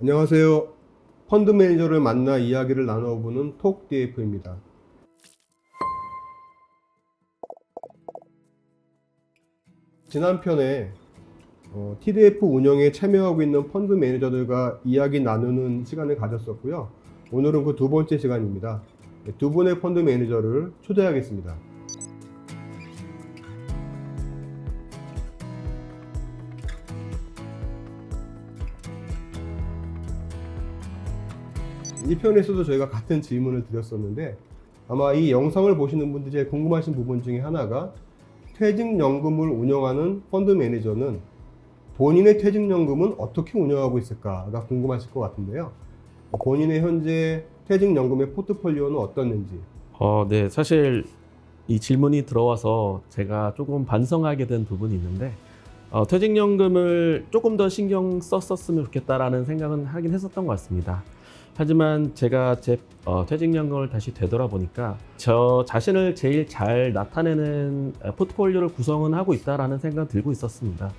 안녕하세요. 펀드 매니저를 만나 이야기를 나눠보는 톡 DF입니다. 지난 편에 TDF 운영에 참여하고 있는 펀드 매니저들과 이야기 나누는 시간을 가졌었고요. 오늘은 그 두 번째 시간입니다. 두 분의 펀드 매니저를 초대하겠습니다. 이 편에서도 저희가 같은 질문을 드렸었는데 아마 이 영상을 보시는 분들이 제일 궁금하신 부분 중에 하나가 퇴직연금을 운영하는 펀드 매니저는 본인의 퇴직연금은 어떻게 운영하고 있을까가 궁금하실 것 같은데요. 본인의 현재 퇴직연금의 포트폴리오는 어떻는지. 네. 사실 이 질문이 들어와서 제가 조금 반성하게 된 부분이 있는데, 퇴직연금을 조금 더 신경 썼었으면 좋겠다라는 생각은 하긴 했었던 것 같습니다. 하지만 제가 제 퇴직연금을 다시 되돌아보니까 저 자신을 제일 잘 나타내는 포트폴리오를 구성은 하고 있다라는 생각은 들고 있었습니다.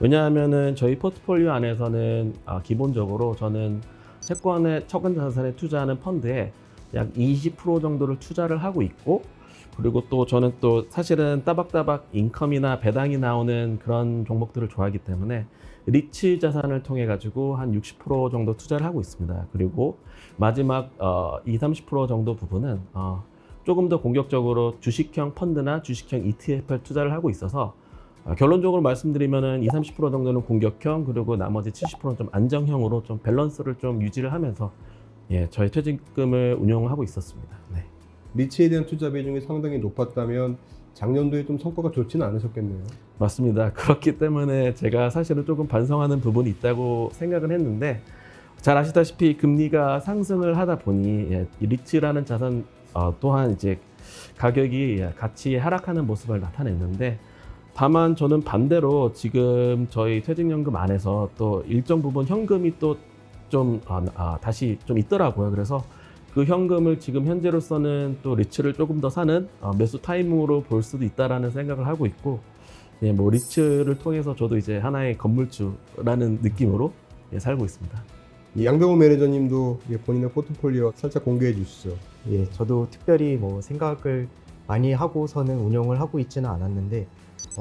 왜냐하면은 저희 포트폴리오 안에서는 기본적으로 저는 채권에 채권 자산에 투자하는 펀드에 약 20% 정도를 투자를 하고 있고, 그리고 또 저는 또 사실은 따박따박 인컴이나 배당이 나오는 그런 종목들을 좋아하기 때문에 리츠 자산을 통해 가지고 한 60% 정도 투자를 하고 있습니다. 그리고 마지막 20-30% 정도 부분은 조금 더 공격적으로 주식형 펀드나 주식형 ETF에 투자를 하고 있어서, 결론적으로 말씀드리면은 20-30% 정도는 공격형, 그리고 나머지 70%는 좀 안정형으로 좀 밸런스를 좀 유지를 하면서 저희 퇴직금을 운영하고 있었습니다. 네. 리츠에 대한 투자 비중이 상당히 높았다면 작년도에 좀 성과가 좋지는 않으셨겠네요. 맞습니다. 그렇기 때문에 제가 사실은 조금 반성하는 부분이 있다고 생각은 했는데, 잘 아시다시피 금리가 상승을 하다 보니 이 리츠라는 자산 또한 이제 가격이 같이 하락하는 모습을 나타냈는데, 다만 저는 반대로 지금 저희 퇴직연금 안에서 또 일정 부분 현금이 또 좀 다시 좀 있더라고요. 그래서 그 현금을 지금 현재로서는 또 리츠를 조금 더 사는 매수 타임으로 볼 수도 있다라는 생각을 하고 있고, 뭐 리츠를 통해서 저도 이제 하나의 건물주라는 느낌으로 살고 있습니다. 양병호 매니저님도 본인의 포트폴리오 살짝 공개해 주시죠. 저도 특별히 뭐 생각을 많이 하고서는 운영을 하고 있지는 않았는데,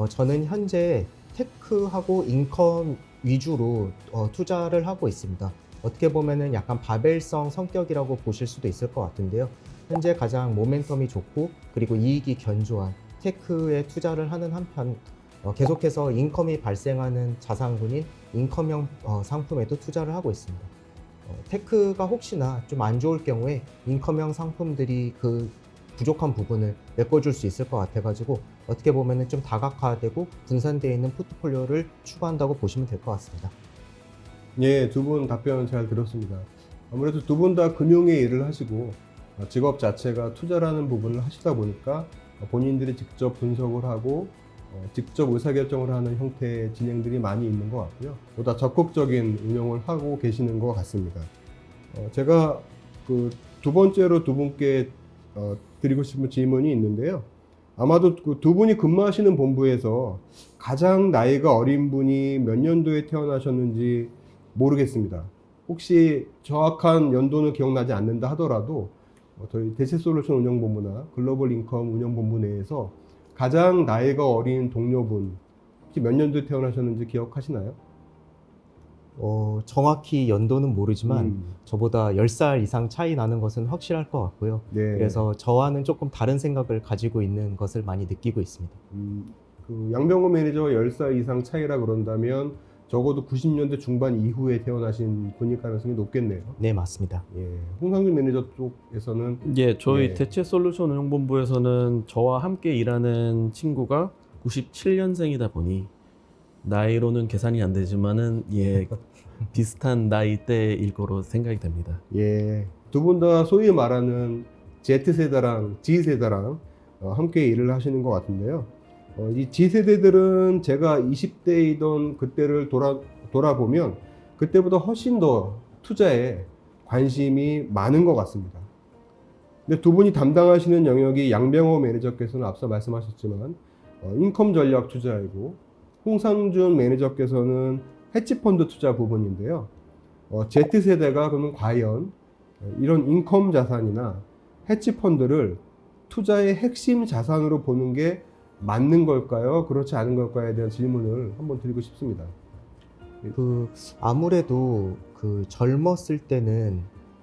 저는 현재 테크하고 인컴 위주로 투자를 하고 있습니다. 어떻게 보면은 약간 바벨성 성격이라고 보실 수도 있을 것 같은데요. 현재 가장 모멘텀이 좋고 그리고 이익이 견조한 테크에 투자를 하는 한편, 계속해서 인컴이 발생하는 자산군인 인컴형 상품에도 투자를 하고 있습니다. 테크가 혹시나 좀 안 좋을 경우에 인컴형 상품들이 그 부족한 부분을 메꿔줄 수 있을 것 같아가지고, 어떻게 보면은 좀 다각화되고 분산되어 있는 포트폴리오를 추구한다고 보시면 될 것 같습니다. 예, 두 분 답변 잘 들었습니다. 아무래도 두 분 다 금융의 일을 하시고 직업 자체가 투자라는 부분을 하시다 보니까 본인들이 직접 분석을 하고 직접 의사결정을 하는 형태의 진행들이 많이 있는 것 같고요. 보다 적극적인 운영을 하고 계시는 것 같습니다. 제가 그 두 번째로 두 분께 드리고 싶은 질문이 있는데요. 아마도 그 두 분이 근무하시는 본부에서 가장 나이가 어린 분이 몇 년도에 태어나셨는지 모르겠습니다. 혹시 정확한 연도는 기억나지 않는다 하더라도 저희 대체솔루션 운영본부나 글로벌 인컴 운영본부 내에서 가장 나이가 어린 동료분 혹시 몇 년도에 태어나셨는지 기억하시나요? 정확히 연도는 모르지만 저보다 10살 이상 차이 나는 것은 확실할 것 같고요. 네. 그래서 저와는 조금 다른 생각을 가지고 있는 것을 많이 느끼고 있습니다. 그 양병호 매니저와 10살 이상 차이라 그런다면 적어도 90년대 중반 이후에 태어나신 분일 가능성이 높겠네요. 네, 맞습니다. 예, 홍상준 매니저 쪽에서는 저희 네. 대체솔루션 운영본부에서는 저와 함께 일하는 친구가 97년생이다 보니 나이로는 계산이 안 되지만은 비슷한 나이대일 거로 생각이 됩니다. 예, 두 분 다 소위 말하는 Z세대랑 G세대랑 함께 일을 하시는 것 같은데요. 이 G세대들은 제가 20대이던 그때를 돌아보면 그때보다 훨씬 더 투자에 관심이 많은 것 같습니다. 근데 두 분이 담당하시는 영역이 양병호 매니저께서는 앞서 말씀하셨지만 인컴 전략 투자이고 홍상준 매니저께서는 헤지펀드 투자 부분인데요. Z세대가 그러면 과연 이런 인컴 자산이나 해치 펀드를 투자의 핵심 자산으로 보는 게 맞는 걸까요? 그렇지 않은 걸까에 대한 질문을 한번 드리고 싶습니다. 아무래도 젊었을 때는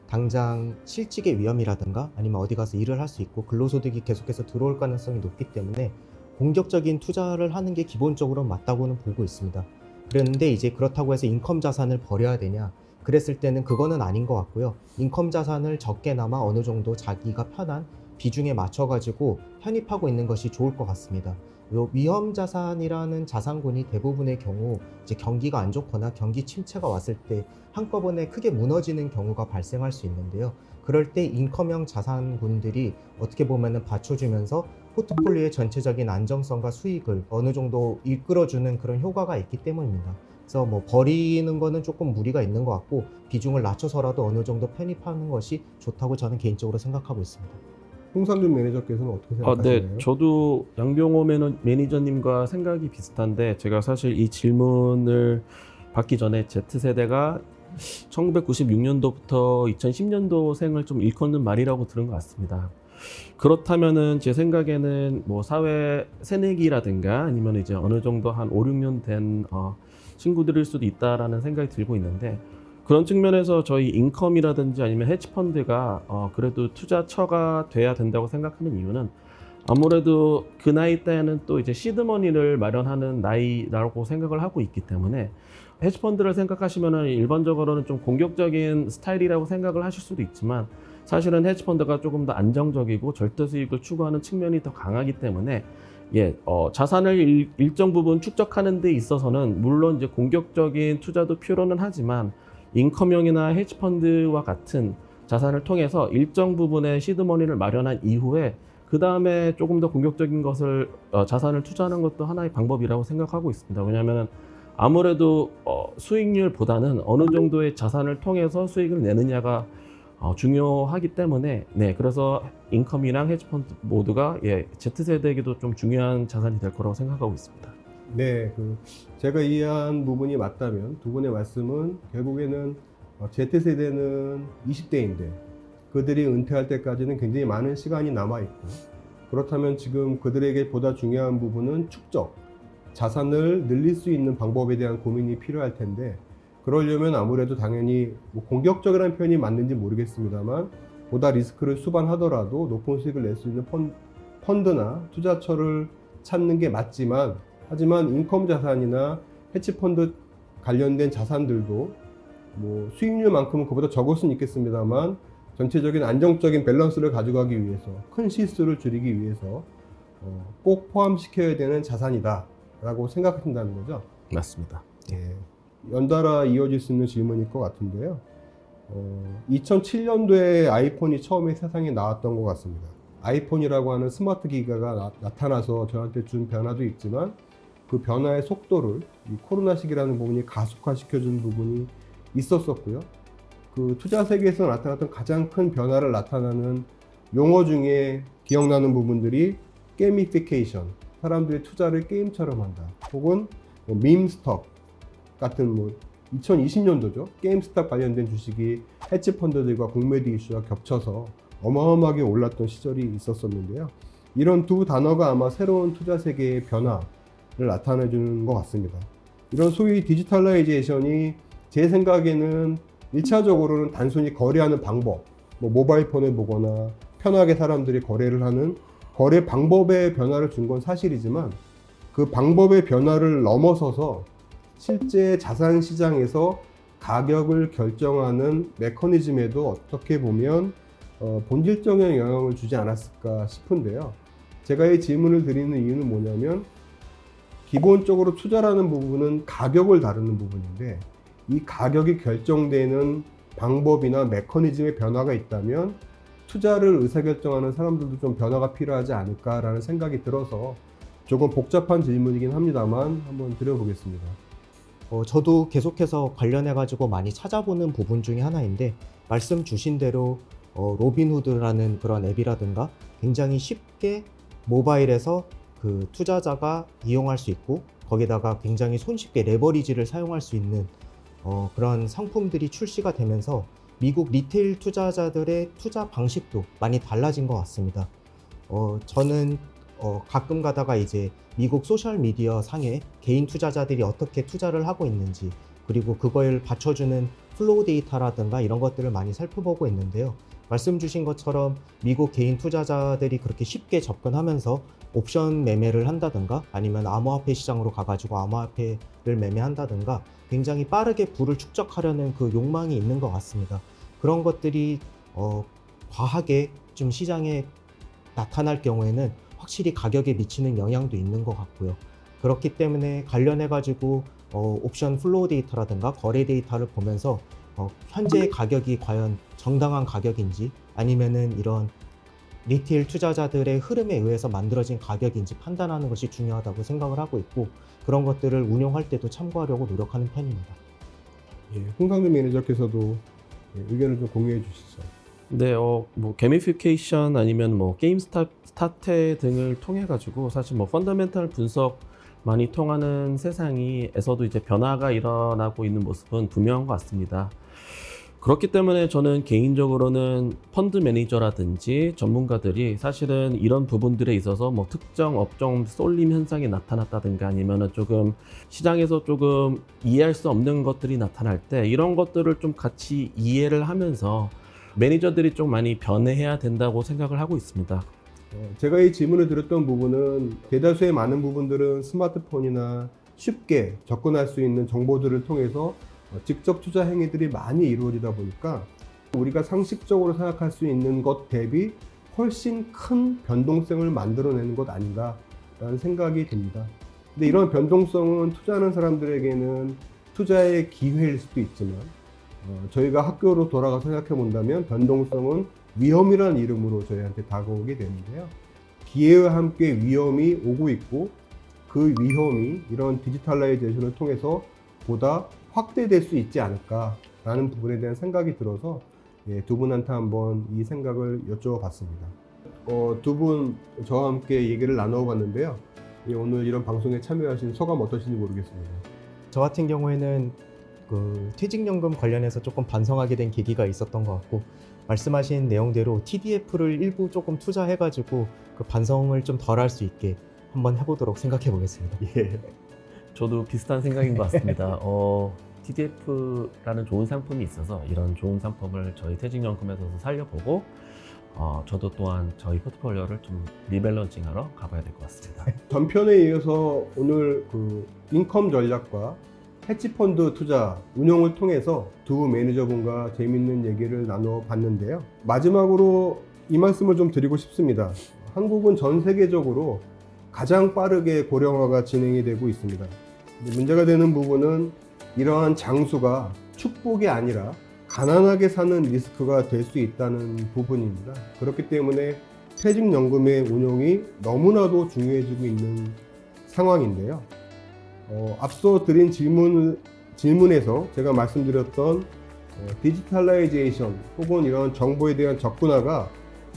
당장 실직의 위험이라든가 아니면 어디 가서 일을 할 수 있고 근로소득이 계속해서 들어올 가능성이 높기 때문에 공격적인 투자를 하는 게 기본적으로 맞다고는 보고 있습니다. 그런데 이제 그렇다고 해서 인컴 자산을 버려야 되냐? 그랬을 때는 그거는 아닌 것 같고요. 인컴 자산을 적게나마 어느 정도 자기가 편한 비중에 맞춰가지고 편입하고 있는 것이 좋을 것 같습니다. 요 위험 자산이라는 자산군이 대부분의 경우 이제 경기가 안 좋거나 경기 침체가 왔을 때 한꺼번에 크게 무너지는 경우가 발생할 수 있는데요. 그럴 때 인컴형 자산군들이 어떻게 보면은 받쳐주면서 포트폴리오의 전체적인 안정성과 수익을 어느 정도 이끌어주는 그런 효과가 있기 때문입니다. 그래서 뭐 버리는 거는 조금 무리가 있는 것 같고 비중을 낮춰서라도 어느 정도 편입하는 것이 좋다고 저는 개인적으로 생각하고 있습니다. 홍상준 매니저께서는 어떻게 네, 생각하시나요? 저도 양병호 매니저님과 생각이 비슷한데 제가 사실 이 질문을 받기 전에 Z세대가 1996년도부터 2010년도 생을 좀 일컫는 말이라고 들은 것 같습니다. 그렇다면은 제 생각에는 뭐 사회 새내기라든가 아니면 이제 어느 정도 한 5, 6년 된 친구들일 수도 있다라는 생각이 들고 있는데 그런 측면에서 저희 인컴이라든지 아니면 헤지펀드가 그래도 투자처가 돼야 된다고 생각하는 이유는 아무래도 그 나이 때는 또 이제 시드머니를 마련하는 나이라고 생각을 하고 있기 때문에 헤지펀드를 생각하시면은 일반적으로는 좀 공격적인 스타일이라고 생각을 하실 수도 있지만 사실은 헤지펀드가 조금 더 안정적이고 절대 수익을 추구하는 측면이 더 강하기 때문에 자산을 일정 부분 축적하는 데 있어서는 물론 이제 공격적인 투자도 필요는 하지만 인컴형이나 헤지펀드와 같은 자산을 통해서 일정 부분의 시드머니를 마련한 이후에 그 다음에 조금 더 공격적인 것을 자산을 투자하는 것도 하나의 방법이라고 생각하고 있습니다. 왜냐하면 아무래도 수익률보다는 어느 정도의 자산을 통해서 수익을 내느냐가 중요하기 때문에 그래서 인컴이랑 헤지펀드 모두가 Z세대에게도 좀 중요한 자산이 될 거라고 생각하고 있습니다. 네, 제가 이해한 부분이 맞다면 두 분의 말씀은 결국에는 Z세대는 20대인데 그들이 은퇴할 때까지는 굉장히 많은 시간이 남아있고 그렇다면 지금 그들에게 보다 중요한 부분은 축적, 자산을 늘릴 수 있는 방법에 대한 고민이 필요할 텐데 그러려면 아무래도 당연히 뭐 공격적이라는 표현이 맞는지 모르겠습니다만 보다 리스크를 수반하더라도 높은 수익을 낼 수 있는 펀드나 투자처를 찾는 게 맞지만 하지만 인컴 자산이나 헤지펀드 관련된 자산들도 뭐 수익률만큼은 그보다 적을 수는 있겠습니다만 전체적인 안정적인 밸런스를 가져가기 위해서 큰 실수를 줄이기 위해서 꼭 포함시켜야 되는 자산이다 라고 생각하신다는 거죠? 맞습니다. 예, 연달아 이어질 수 있는 질문일 것 같은데요. 2007년도에 아이폰이 처음에 세상에 나왔던 것 같습니다. 아이폰이라고 하는 스마트 기기가 나타나서 저한테 준 변화도 있지만 그 변화의 속도를 이 코로나 시기라는 부분이 가속화시켜준 부분이 있었었고요. 그 투자 세계에서 나타났던 가장 큰 변화를 나타나는 용어 중에 기억나는 부분들이 게이미피케이션, 사람들이 투자를 게임처럼 한다. 혹은 밈스톡 같은 2020년도죠. 게임스톡 관련된 주식이 헤지펀드들과 공매도 이슈와 겹쳐서 어마어마하게 올랐던 시절이 있었었는데요. 이런 두 단어가 아마 새로운 투자 세계의 변화를 나타내주는 것 같습니다. 이런 소위 디지털라이제이션이 제 생각에는 1차적으로는 단순히 거래하는 방법, 모바일 폰을 보거나 편하게 사람들이 거래를 하는 거래 방법의 변화를 준 건 사실이지만 그 방법의 변화를 넘어서서 실제 자산 시장에서 가격을 결정하는 메커니즘에도 어떻게 보면 본질적인 영향을 주지 않았을까 싶은데요. 제가 이 질문을 드리는 이유는 뭐냐면 기본적으로 투자라는 부분은 가격을 다루는 부분인데 이 가격이 결정되는 방법이나 메커니즘의 변화가 있다면 투자를 의사결정하는 사람들도 좀 변화가 필요하지 않을까라는 생각이 들어서 조금 복잡한 질문이긴 합니다만 한번 드려보겠습니다. 저도 계속해서 관련해가지고 많이 찾아보는 부분 중에 하나인데 말씀 주신 대로 로빈후드라는 그런 앱이라든가 굉장히 쉽게 모바일에서 그 투자자가 이용할 수 있고 거기다가 굉장히 손쉽게 레버리지를 사용할 수 있는 그런 상품들이 출시가 되면서 미국 리테일 투자자들의 투자 방식도 많이 달라진 것 같습니다. 저는 가끔 가다가 이제 미국 소셜 미디어 상에 개인 투자자들이 어떻게 투자를 하고 있는지, 그리고 그걸 받쳐주는 플로우 데이터라든가 이런 것들을 많이 살펴보고 있는데요. 말씀 주신 것처럼 미국 개인 투자자들이 그렇게 쉽게 접근하면서 옵션 매매를 한다든가 아니면 암호화폐 시장으로 가가지고 암호화폐를 매매한다든가 굉장히 빠르게 부를 축적하려는 그 욕망이 있는 것 같습니다. 그런 것들이 과하게 좀 시장에 나타날 경우에는 확실히 가격에 미치는 영향도 있는 것 같고요. 그렇기 때문에 관련해가지고 옵션 플로우 데이터라든가 거래 데이터를 보면서 현재 가격이 과연 정당한 가격인지 아니면은 이런 리테일 투자자들의 흐름에 의해서 만들어진 가격인지 판단하는 것이 중요하다고 생각을 하고 있고, 그런 것들을 운용할 때도 참고하려고 노력하는 편입니다. 예, 홍상준 매니저께서도 의견을 좀 공유해 주시죠. 네, 뭐 게미피케이션 아니면 뭐 게임 스타트 등을 통해 가지고 사실 뭐 펀더멘탈 분석 많이 통하는 세상에서도 이제 변화가 일어나고 있는 모습은 분명한 것 같습니다. 그렇기 때문에 저는 개인적으로는 펀드 매니저라든지 전문가들이 사실은 이런 부분들에 있어서 뭐 특정 업종 쏠림 현상이 나타났다든가 아니면은 조금 시장에서 조금 이해할 수 없는 것들이 나타날 때 이런 것들을 좀 같이 이해를 하면서 매니저들이 좀 많이 변해야 된다고 생각을 하고 있습니다. 제가 이 질문을 드렸던 부분은 대다수의 많은 부분들은 스마트폰이나 쉽게 접근할 수 있는 정보들을 통해서 직접 투자 행위들이 많이 이루어지다 보니까 우리가 상식적으로 생각할 수 있는 것 대비 훨씬 큰 변동성을 만들어내는 것 아닌가라는 생각이 듭니다. 근데 이런 변동성은 투자하는 사람들에게는 투자의 기회일 수도 있지만 저희가 학교로 돌아가 생각해 본다면 변동성은 위험이라는 이름으로 저희한테 다가오게 되는데요. 기회와 함께 위험이 오고 있고 그 위험이 이런 디지털라이제이션을 통해서 보다 확대될 수 있지 않을까라는 부분에 대한 생각이 들어서 두 분한테 한번 이 생각을 여쭤봤습니다. 두 분 저와 함께 얘기를 나눠봤는데요. 오늘 이런 방송에 참여하신 소감 어떠신지 모르겠습니다. 저 같은 경우에는 그 퇴직연금 관련해서 조금 반성하게 된 계기가 있었던 것 같고, 말씀하신 내용대로 TDF를 일부 조금 투자해가지고 그 반성을 좀 덜 할 수 있게 한번 해보도록 생각해 보겠습니다. 예. 저도 비슷한 생각인 것 같습니다. TDF라는 좋은 상품이 있어서 이런 좋은 상품을 저희 퇴직연금에서도 살려보고 저도 또한 저희 포트폴리오를 좀 리밸런싱하러 가봐야 될 것 같습니다. 전편에 이어서 오늘 그 인컴 전략과 헤지펀드 투자 운용을 통해서 두 매니저분과 재밌는 얘기를 나눠봤는데요. 마지막으로 이 말씀을 좀 드리고 싶습니다. 한국은 전 세계적으로 가장 빠르게 고령화가 진행이 되고 있습니다. 문제가 되는 부분은 이러한 장수가 축복이 아니라 가난하게 사는 리스크가 될 수 있다는 부분입니다. 그렇기 때문에 퇴직연금의 운용이 너무나도 중요해지고 있는 상황인데요. 앞서 드린 질문에서 제가 말씀드렸던 디지털라이제이션 혹은 이런 정보에 대한 접근화가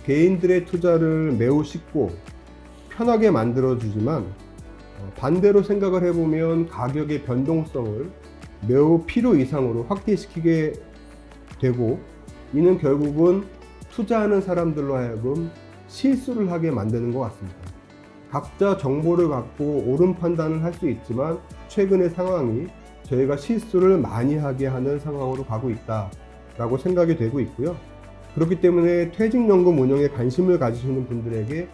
개인들의 투자를 매우 쉽고 편하게 만들어주지만 반대로 생각을 해보면 가격의 변동성을 매우 필요 이상으로 확대시키게 되고, 이는 결국은 투자하는 사람들로 하여금 실수를 하게 만드는 것 같습니다. 각자 정보를 갖고 옳은 판단을 할 수 있지만 최근의 상황이 저희가 실수를 많이 하게 하는 상황으로 가고 있다라고 생각이 되고 있고요. 그렇기 때문에 퇴직연금 운영에 관심을 가지시는 분들에게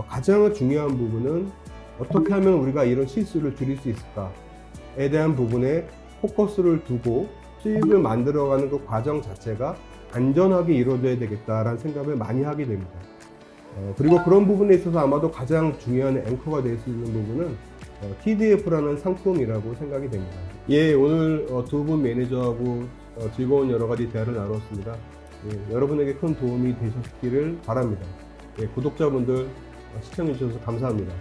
가장 중요한 부분은 어떻게 하면 우리가 이런 실수를 줄일 수 있을까에 대한 부분에 포커스를 두고 수익을 만들어가는 그 과정 자체가 안전하게 이루어져야 되겠다라는 생각을 많이 하게 됩니다. 그리고 그런 부분에 있어서 아마도 가장 중요한 앵커가 될 수 있는 부분은 TDF라는 상품이라고 생각이 됩니다. 예, 오늘 두 분 매니저하고 즐거운 여러 가지 대화를 나눴습니다. 예, 여러분에게 큰 도움이 되셨기를 바랍니다. 예, 구독자분들 시청해 주셔서 감사합니다.